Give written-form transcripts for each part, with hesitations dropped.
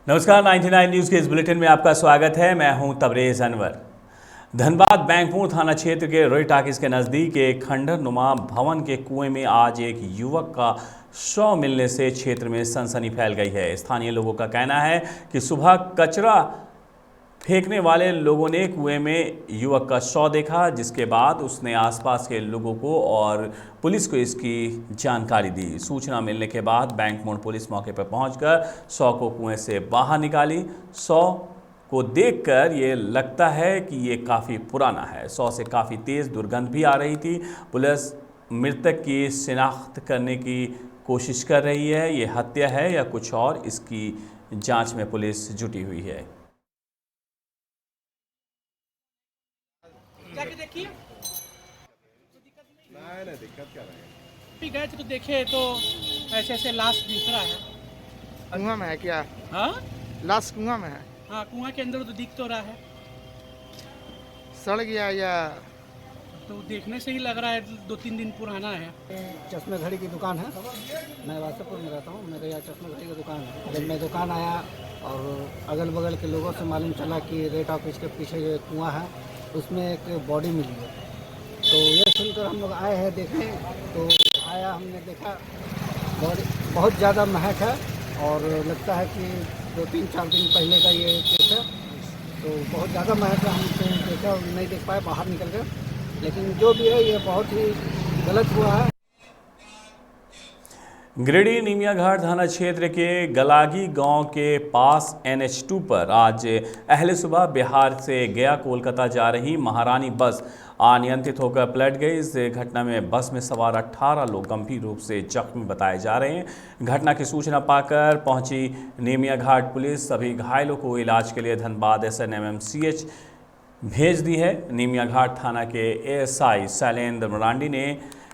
नमस्कार, 99 न्यूज़ के इस बुलेटिन में आपका स्वागत है। मैं हूं तबरेज़ अनवर। धनबाद बैंकपुर थाना क्षेत्र के रोई टाकिस के नज़दीक एक खंडहर नुमा भवन के कुएं में आज एक युवक का शव मिलने से क्षेत्र में सनसनी फैल गई है। स्थानीय लोगों का कहना है कि सुबह कचरा फेंकने वाले लोगों ने कुएं में युवक का शव देखा, जिसके बाद उसने आसपास के लोगों को और पुलिस को इसकी जानकारी दी। सूचना मिलने के बाद बैंकपुर पुलिस मौके पर पहुंचकर शव को कुएं से बाहर निकाली। शव को देखकर ये लगता है कि ये काफ़ी पुराना है। शव से काफ़ी तेज़ दुर्गंध भी आ रही थी। पुलिस मृतक की शिनाख्त करने की कोशिश कर रही है। ये हत्या है या कुछ और, इसकी जाँच में पुलिस जुटी हुई है। जाके देखिए, नहीं दिक्कत क्या रहेगा। गए थे तो देखे तो ऐसे ऐसे लाश दिख रहा है। कुआं में है क्या? हाँ लाश कुआं में है? हाँ, कुआं के अंदर तो दिख तो रहा है। सड़ गया या तो देखने से ही लग रहा है 2-3 दिन पुराना है। चश्मे घड़ी की दुकान है। मैं वासुपुर में रहता हूँ। मेरे यहाँ चश्मे घड़ी की दुकान है। जब मैं दुकान आया और अगल बगल के लोगों से मालूम चला कि रेट ऑफिस के पीछे जो कुआं है उसमें एक बॉडी मिली है, तो ये सुनकर हम लोग आए हैं देखने। तो आया, हमने देखा बॉडी बहुत ज़्यादा महक है और लगता है कि 2-3-4 दिन पहले का ये केस है। तो बहुत ज़्यादा महक है, हम देखा नहीं देख पाए बाहर निकल कर, लेकिन जो भी है ये बहुत ही गलत हुआ है। गिरिडीह निमिया घाट थाना क्षेत्र के गलागी गांव के पास NH2 पर आज अहले सुबह बिहार से गया कोलकाता जा रही महारानी बस अनियंत्रित होकर पलट गई। इस घटना में बस में सवार 18 लोग गंभीर रूप से जख्मी बताए जा रहे हैं। घटना की सूचना पाकर पहुंची निमिया घाट पुलिस सभी घायलों को इलाज के लिए धनबाद SNMMCH भेज दी है। निमिया घाट थाना के ASI शैलेंद्र मरांडी ने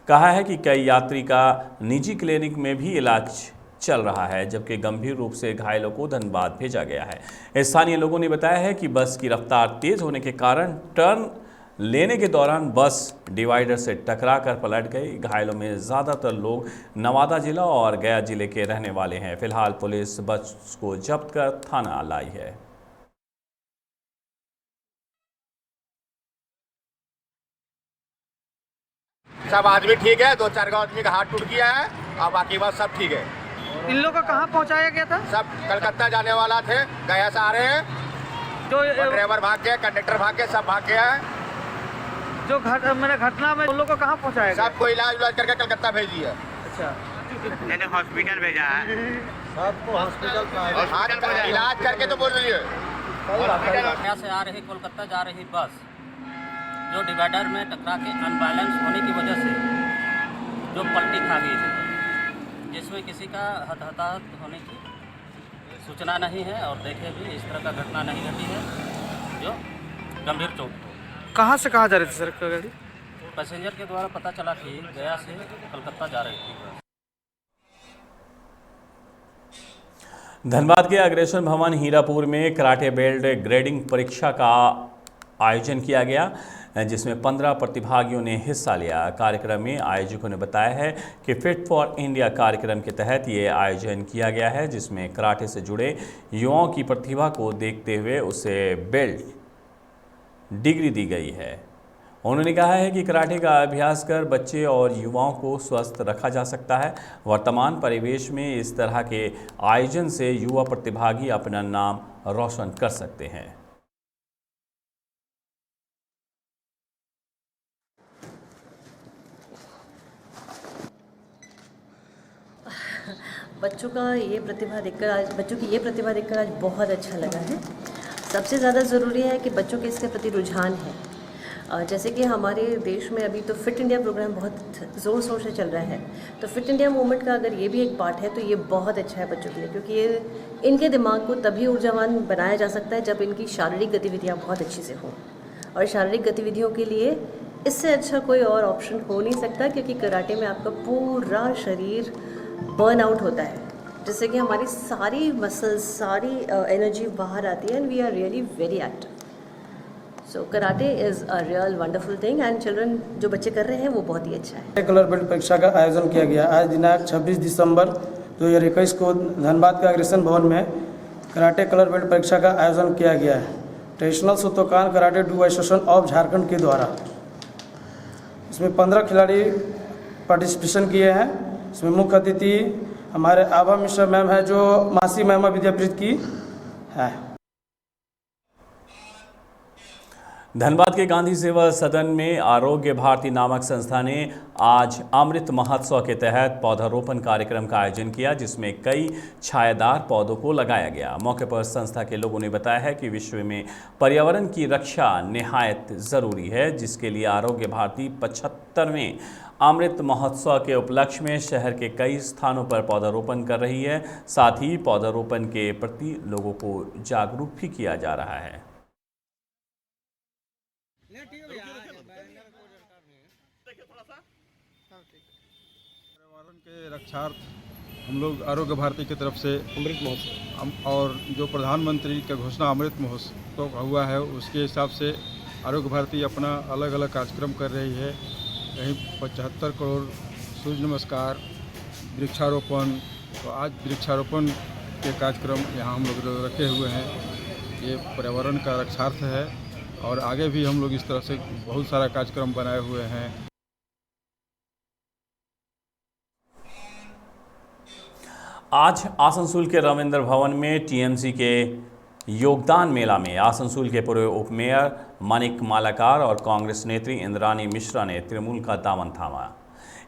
कहा है कि कई यात्री का निजी क्लिनिक में भी इलाज चल रहा है, जबकि गंभीर रूप से घायलों को धनबाद भेजा गया है। स्थानीय लोगों ने बताया है कि बस की रफ्तार तेज होने के कारण टर्न लेने के दौरान बस डिवाइडर से टकराकर पलट गई। घायलों में ज़्यादातर लोग नवादा जिला और गया जिले के रहने वाले हैं। फिलहाल पुलिस बस को जब्त कर थाना लाई है। सब आदमी ठीक है, 2-4 आदमी का हाथ टूट गया है और बाकी बात सब ठीक है। इन लोगों को कहाँ पहुँचाया गया था? सब कलकत्ता जाने वाला थे, गया से आ रहे हैं। जो ड्राइवर भाग गया, कंडक्टर भाग गया, सब भाग गया है। जो मेरे घटना में उन लोगों को कहाँ पहुँचाया गया? सबको इलाज करके कलकत्ता भेज दिया। अच्छा, मैंने हॉस्पिटल भेजा है। सबको हॉस्पिटल इलाज करके तो बोल रही है। गया से आ रही कोलकाता जा रही बस जो डिवाइडर में टकरा के अनबैलेंस होने की वजह से जो पलटी खा गई थी, जिसमें किसी का हताहत होने की सूचना नहीं है और देखे भी इस तरह का घटना नहीं घटी है जो गंभीर चोट हो। कहाँ से कहाँ जा रहे थे सर गाड़ी? पैसेंजर के द्वारा पता चला कि गया से कलकत्ता जा रही थी बस। धनबाद के अग्रसेन भवन हीरापुर में कराटे बेल्ट ग्रेडिंग परीक्षा का आयोजन किया गया, जिसमें 15 प्रतिभागियों ने हिस्सा लिया। कार्यक्रम में आयोजकों ने बताया है कि फिट फॉर इंडिया कार्यक्रम के तहत ये आयोजन किया गया है, जिसमें कराटे से जुड़े युवाओं की प्रतिभा को देखते हुए उसे बेल्ट डिग्री दी गई है। उन्होंने कहा है कि कराटे का अभ्यास कर बच्चे और युवाओं को स्वस्थ रखा जा सकता है। वर्तमान परिवेश में इस तरह के आयोजन से युवा प्रतिभागी अपना नाम रोशन कर सकते हैं। बच्चों की ये प्रतिभा देखकर आज बहुत अच्छा लगा है। सबसे ज़्यादा ज़रूरी है कि बच्चों के इसके प्रति रुझान है। जैसे कि हमारे देश में अभी तो फिट इंडिया प्रोग्राम बहुत ज़ोर शोर से चल रहा है, तो फिट इंडिया मूवमेंट का अगर ये भी एक पार्ट है तो ये बहुत अच्छा है बच्चों के लिए, क्योंकि ये इनके दिमाग को तभी ऊर्जावान बनाया जा सकता है जब इनकी शारीरिक गतिविधियाँ बहुत अच्छी से हों। और शारीरिक गतिविधियों के लिए इससे अच्छा कोई और ऑप्शन हो नहीं सकता, क्योंकि कराटे में आपका पूरा शरीर बर्न आउट होता है, जिससे कि हमारी सारी मसल्स, सारी एनर्जी बाहर आती है and we are really very active. So karate is a real wonderful thing and children जो बच्चे कर रहे हैं वो बहुत ही अच्छा है। कलर बेल्ट परीक्षा का आयोजन किया गया आज दिनांक 26 दिसंबर 2021 को धनबाद के अग्रसेन भवन में कराटे कलर बेल्ट परीक्षा का आयोजन किया गया है। Traditional Shotokan karate do association of Jharkhand के द्वारा इसमें 15 खिलाड़ी पार्टिसिपेशन किए हैं। इसमें मुख्य अतिथि हमारे आभा मिश्रा मैम है जो मासी महिमा विद्यापीठ की है। धनबाद के गांधी सेवा सदन में आरोग्य भारती नामक संस्था ने आज अमृत महोत्सव के तहत पौधारोपण कार्यक्रम का आयोजन किया, जिसमें कई छायादार पौधों को लगाया गया। मौके पर संस्था के लोगों ने बताया है कि विश्व में पर्यावरण की रक्षा निहायत ज़रूरी है, जिसके लिए आरोग्य भारती 75वें अमृत महोत्सव के उपलक्ष्य में शहर के कई स्थानों पर पौधारोपण कर रही है। साथ ही पौधारोपण के प्रति लोगों को जागरूक भी किया जा रहा है। पर्यावरण के रक्षार्थ हम लोग आरोग्य भारती की तरफ से अमृत महोत्सव और जो प्रधानमंत्री का घोषणा अमृत महोत्सव हुआ है उसके हिसाब से आरोग्य भारती अपना अलग अलग कार्यक्रम कर रही है। कहीं 75 करोड़ सूर्य नमस्कार, वृक्षारोपण। तो आज वृक्षारोपण के कार्यक्रम यहाँ हम लोग रखे हुए हैं। ये पर्यावरण का रक्षार्थ है और आगे भी हम लोग इस तरह से बहुत सारा कार्यक्रम बनाए हुए हैं। आज आसनसोल के रविंद्र भवन में टीएमसी के योगदान मेला में आसनसोल के पूर्व उपमेयर मानिक मालाकार और कांग्रेस नेत्री इंद्रानी मिश्रा ने तृणमूल का दामन थामा।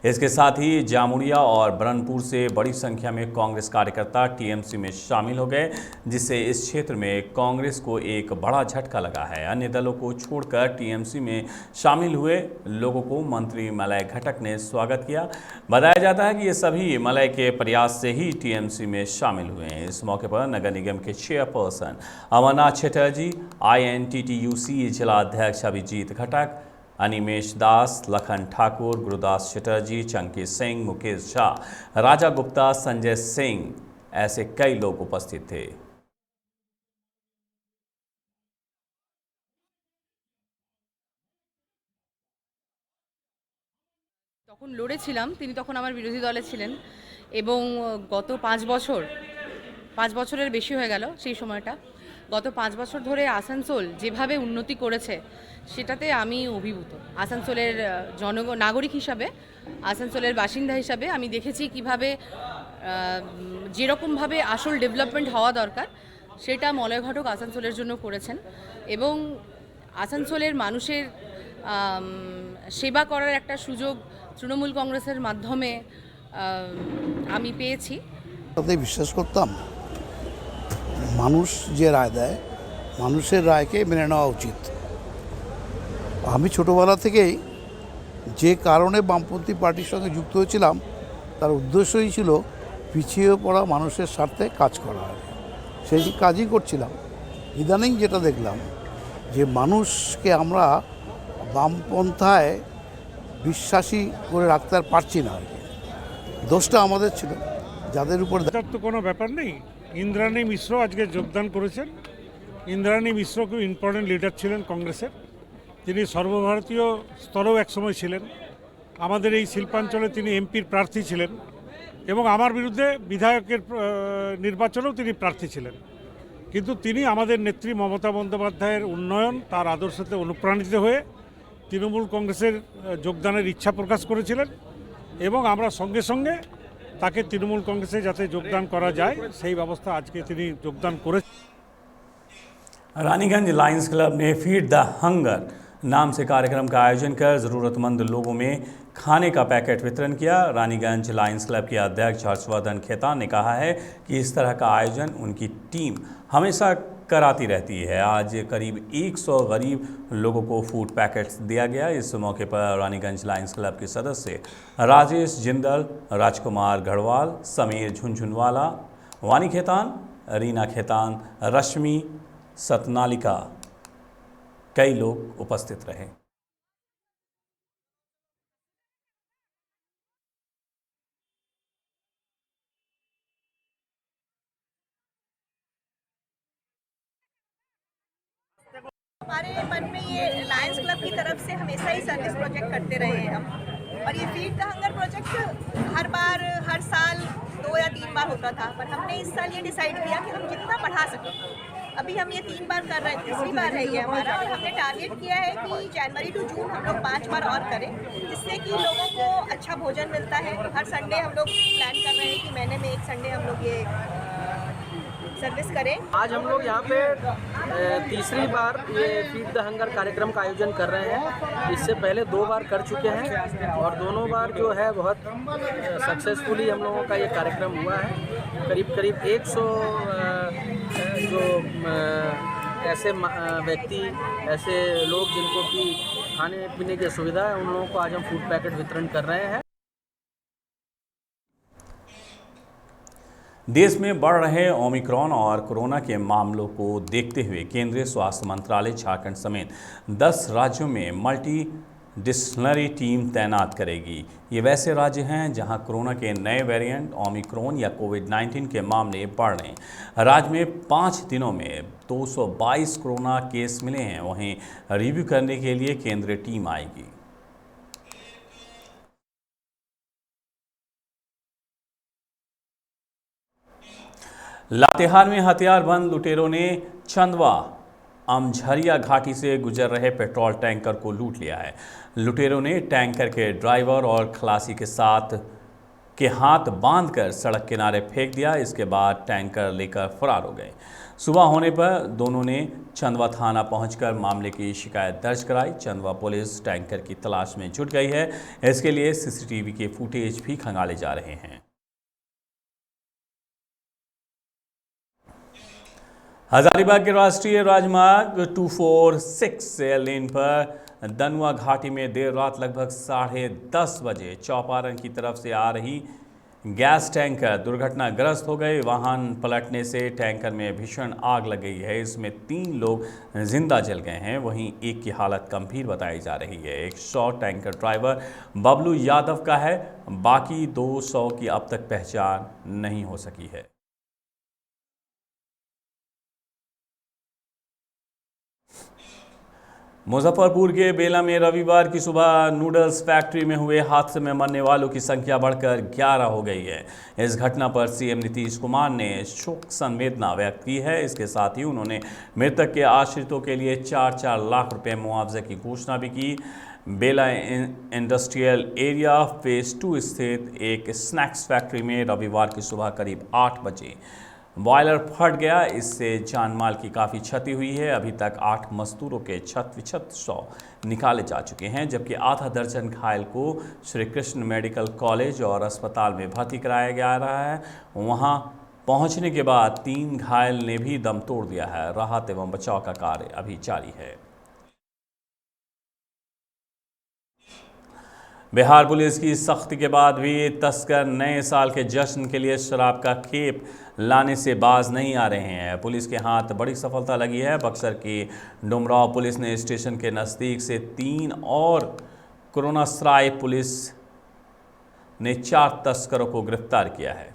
इसके साथ ही जामुड़िया और ब्रह्मपुर से बड़ी संख्या में कांग्रेस कार्यकर्ता टीएमसी में शामिल हो गए, जिससे इस क्षेत्र में कांग्रेस को एक बड़ा झटका लगा है। अन्य दलों को छोड़कर टीएमसी में शामिल हुए लोगों को मंत्री मलय घटक ने स्वागत किया। बताया जाता है कि ये सभी मलय के प्रयास से ही टीएमसी में शामिल हुए हैं। इस मौके पर नगर निगम के चेयरपर्सन अमरनाथ चटर्जी, INTTUC जिला अध्यक्ष अभिजीत घटक, अनिमेश दास, लखन ठाकुर, गुरुदास चटर्जी, चंकी सिंह, मुकेश झा, राजा गुप्ता, संजय सिंह, ऐसे कई लोग उपस्थित थे। তখন লড়েছিলাম, তিনি তখন আমার বিরোধী দলে ছিলেন এবং গত 5 বছরের বেশি হয়ে গেল সেই সময়টা। গত 5 বছর ধরে আসানসোল যেভাবে উন্নতি করেছে সেটাতে আমি অভিভূত। আসানসোলের নাগরিক হিসাবে, আসানসোলের বাসিন্দা হিসাবে আমি দেখেছি কিভাবে যেরকমভাবে আসল ডেভেলপমেন্ট হওয়া দরকার সেটা মলয় ঘটক আসানসোলের জন্য করেছেন এবং আসানসোলের মানুষের সেবা করার একটা সুযোগ তৃণমূল কংগ্রেসের মাধ্যমে আমি পেয়েছি। তাতে বিশ্বাস করতাম মানুষ যে রায় দেয় মানুষের রায়কে মেনে নেওয়া উচিত। আমি ছোটোবেলা থেকেই যে কারণে বামপন্থী পার্টির সঙ্গে যুক্ত হয়েছিলাম তার উদ্দেশ্যই ছিল পিছিয়ে পড়া মানুষের স্বার্থে কাজ করা। সেই কাজই করছিলাম। ইদানিং যেটা দেখলাম যে মানুষকে আমরা বামপন্থায় বিশ্বাসী করে রাখতে আর পারছি না। দোষটা আমাদের ছিল যাদের উপর। তার তো কোনো ব্যাপার নেই। ইন্দ্রাণী মিশ্র আজকে যোগদান করেছেন। ইন্দ্রাণী মিশ্র খুব ইম্পর্টেন্ট লিডার ছিলেন কংগ্রেসের। তিনি সর্বভারতীয় স্তরেও একসময় ছিলেন। আমাদের এই শিল্পাঞ্চলে তিনি এমপির প্রার্থী ছিলেন এবং আমার বিরুদ্ধে বিধায়কের নির্বাচনেও তিনি প্রার্থী ছিলেন। কিন্তু তিনি আমাদের নেত্রী মমতা বন্দ্যোপাধ্যায়ের উন্নয়ন, তার আদর্শতে অনুপ্রাণিত হয়ে তৃণমূল কংগ্রেসের যোগদানের ইচ্ছা প্রকাশ করেছিলেন এবং আমরা সঙ্গে সঙ্গে তাকে তৃণমূল কংগ্রেসে যাতে যোগদান করা যায় সেই ব্যবস্থা আজকে তিনি যোগদান করেছেন। रानीगंज लायंस क्लब ने फीड द हंगर नाम से कार्यक्रम का आयोजन कर ज़रूरतमंद लोगों में खाने का पैकेट वितरण किया। रानीगंज लायंस क्लब के अध्यक्ष हर्षवर्धन खेतान ने कहा है कि इस तरह का आयोजन उनकी टीम हमेशा कराती रहती है। आज करीब 100 गरीब लोगों को फूड पैकेट्स दिया गया। इस मौके पर रानीगंज लायंस क्लब के सदस्य राजेश जिंदल, राजकुमार गढ़वाल, समीर झुनझुनवाला, वानी खेतान, रीना खेतान, रश्मि सतनालिका, कई लोग उपस्थित रहे। हमारे मन में ये लायंस क्लब की तरफ से हमेशा ही सर्विस प्रोजेक्ट करते रहे हैं हम, और ये फीड द हंगर प्रोजेक्ट हर बार हर साल 2 या 3 बार होता था, पर हमने इस साल ये डिसाइड किया कि हम जितना बढ़ा सकें। अभी हम ये 3 बार कर रहे हैं, तीसरी बार है ये हमारा, और हमने टारगेट किया है कि जनवरी टू जून हम लोग 5 बार और करें, जिससे कि लोगों को अच्छा भोजन मिलता है। हर संडे हम लोग प्लान कर रहे हैं कि महीने में 1 संडे हम लोग ये सर्विस करें। आज हम लोग यहाँ पे तीसरी बार ये फीड द हंगर कार्यक्रम का आयोजन कर रहे हैं। इससे पहले 2 बार कर चुके हैं और दोनों बार जो है बहुत सक्सेसफुली हम लोगों का ये कार्यक्रम हुआ है। करीब 100 जो ऐसे व्यक्ति, ऐसे लोग जिनको कि खाने पीने की सुविधा है, उन लोगों को आज हम फूड पैकेट वितरण कर रहे हैं। देश में बढ़ रहे ओमिक्रॉन और कोरोना के मामलों को देखते हुए केंद्रीय स्वास्थ्य मंत्रालय झारखंड समेत 10 राज्यों में मल्टी डिसिप्लिनरी टीम तैनात करेगी। ये वैसे राज्य हैं जहां कोरोना के नए वेरिएंट ओमिक्रॉन या कोविड-19 के मामले बढ़ रहे हैं। राज्य में 5 दिनों में 222 कोरोना केस मिले हैं। वहीं रिव्यू करने के लिए केंद्रीय टीम आएगी। लातेहार में हथियारबंद लुटेरों ने चंदवा अमझरिया घाटी से गुजर रहे पेट्रोल टैंकर को लूट लिया है। लुटेरों ने टैंकर के ड्राइवर और खलासी के हाथ बांधकर सड़क किनारे फेंक दिया। इसके बाद टैंकर लेकर फरार हो गए। सुबह होने पर दोनों ने चंदवा थाना पहुंचकर मामले की शिकायत दर्ज कराई। चंदवा पुलिस टैंकर की तलाश में जुट गई है। इसके लिए सीसीटीवी के फुटेज भी खंगाले जा रहे हैं। हजारीबाग के राष्ट्रीय राजमार्ग 246 लेन पर दनुआ घाटी में देर रात लगभग 10:30 बजे चौपारण की तरफ से आ रही गैस टैंकर दुर्घटनाग्रस्त हो गई। वाहन पलटने से टैंकर में भीषण आग लग गई है। इसमें 3 लोग जिंदा जल गए हैं, वहीं एक की हालत गंभीर बताई जा रही है। 100 टैंकर ड्राइवर बबलू यादव का है, बाकी 200 की अब तक पहचान नहीं हो सकी है। मुजफ्फरपुर के बेला में रविवार की सुबह नूडल्स फैक्ट्री में हुए हादसे में मरने वालों की संख्या बढ़कर 11 हो गई है। इस घटना पर सीएम नीतीश कुमार ने शोक संवेदना व्यक्त की है। इसके साथ ही उन्होंने मृतक के आश्रितों के लिए 4-4 लाख रुपए मुआवजे की घोषणा भी की। बेला इंडस्ट्रियल एरिया फेज 2 स्थित एक स्नैक्स फैक्ट्री में रविवार की सुबह करीब 8 बजे बॉयलर फट गया। इससे जानमाल की काफ़ी क्षति हुई है। अभी तक 8 मजदूरों के क्षत शव निकाले जा चुके हैं, जबकि आधा दर्जन घायल को श्री कृष्ण मेडिकल कॉलेज और अस्पताल में भर्ती कराया जा रहा है। वहां पहुंचने के बाद 3 घायल ने भी दम तोड़ दिया है। राहत एवं बचाव का कार्य अभी जारी है। बिहार पुलिस की सख्ती के बाद भी तस्कर नए साल के जश्न के लिए शराब का खेप लाने से बाज नहीं आ रहे हैं। पुलिस के हाथ बड़ी सफलता लगी है। बक्सर की डुमराव पुलिस ने स्टेशन के नज़दीक से 3 और कोरोनासराय पुलिस ने 4 तस्करों को गिरफ्तार किया है।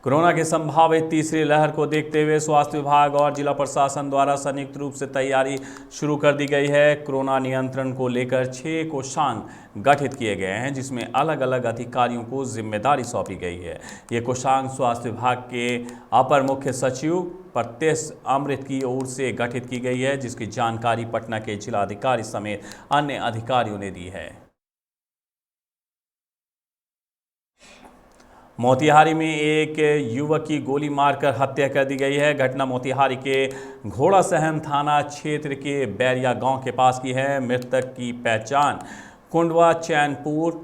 कोरोना की संभावित तीसरी लहर को देखते हुए स्वास्थ्य विभाग और जिला प्रशासन द्वारा संयुक्त रूप से तैयारी शुरू कर दी गई है। कोरोना नियंत्रण को लेकर 6 कोषांग गठित किए गए हैं, जिसमें अलग अलग अधिकारियों को जिम्मेदारी सौंपी गई है। ये कोषांग स्वास्थ्य विभाग के अपर मुख्य सचिव प्रत्येश अमृत की ओर से गठित की गई है, जिसकी जानकारी पटना के जिलाधिकारी समेत अन्य अधिकारियों ने दी है। मोतिहारी में एक युवक की गोली मारकर हत्या कर दी गई है। घटना मोतिहारी के घोड़ा सहन थाना क्षेत्र के बैरिया गांव के पास की है। मृतक की पहचान कुंडवा चैनपुर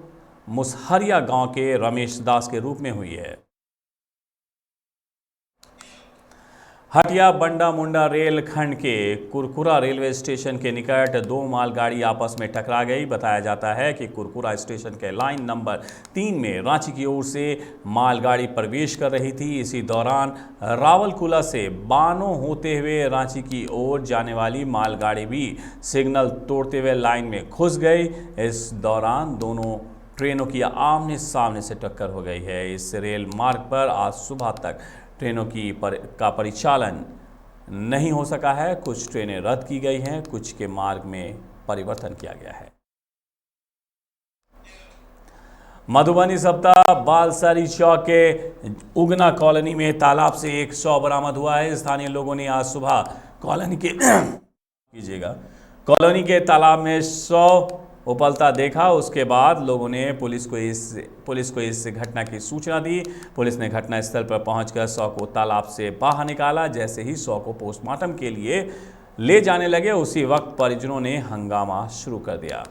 मुसहरिया गांव के रमेश दास के रूप में हुई है। हटिया बंडा मुंडा रेल खंड के कुरकुरा रेलवे स्टेशन के निकट 2 मालगाड़ी आपस में टकरा गई। बताया जाता है कि कुरकुरा स्टेशन के लाइन नंबर 3 में रांची की ओर से मालगाड़ी प्रवेश कर रही थी। इसी दौरान रावलकुला से बानो होते हुए रांची की ओर जाने वाली मालगाड़ी भी सिग्नल तोड़ते हुए लाइन में घुस गई। इस दौरान दोनों ट्रेनों की आमने सामने से टक्कर हो गई है। इस रेल मार्ग पर आज सुबह तक ट्रेनों का परिचालन नहीं हो सका है। कुछ ट्रेनें रद्द की गई हैं, कुछ के मार्ग में परिवर्तन किया गया है। मधुबनी सप्ताह बालसारी चौक के उगना कॉलोनी में तालाब से एक शव बरामद हुआ है। स्थानीय लोगों ने आज सुबह कॉलोनी के तालाब में शव उबलता देखा। उसके बाद लोगों ने पुलिस को इस घटना की सूचना दी। पुलिस ने घटनास्थल पर पहुंचकर शव को तालाब से बाहर निकाला। जैसे ही शव को पोस्टमार्टम के लिए ले जाने लगे, उसी वक्त परिजनों ने हंगामा शुरू कर दिया।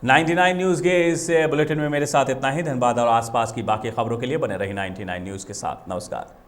नाइन्टी9 न्यूज़ के इस बुलेटिन में मेरे साथ इतना ही। धन्यवाद और आसपास की बाकी खबरों के लिए बने रही 99 न्यूज़ के साथ। नमस्कार।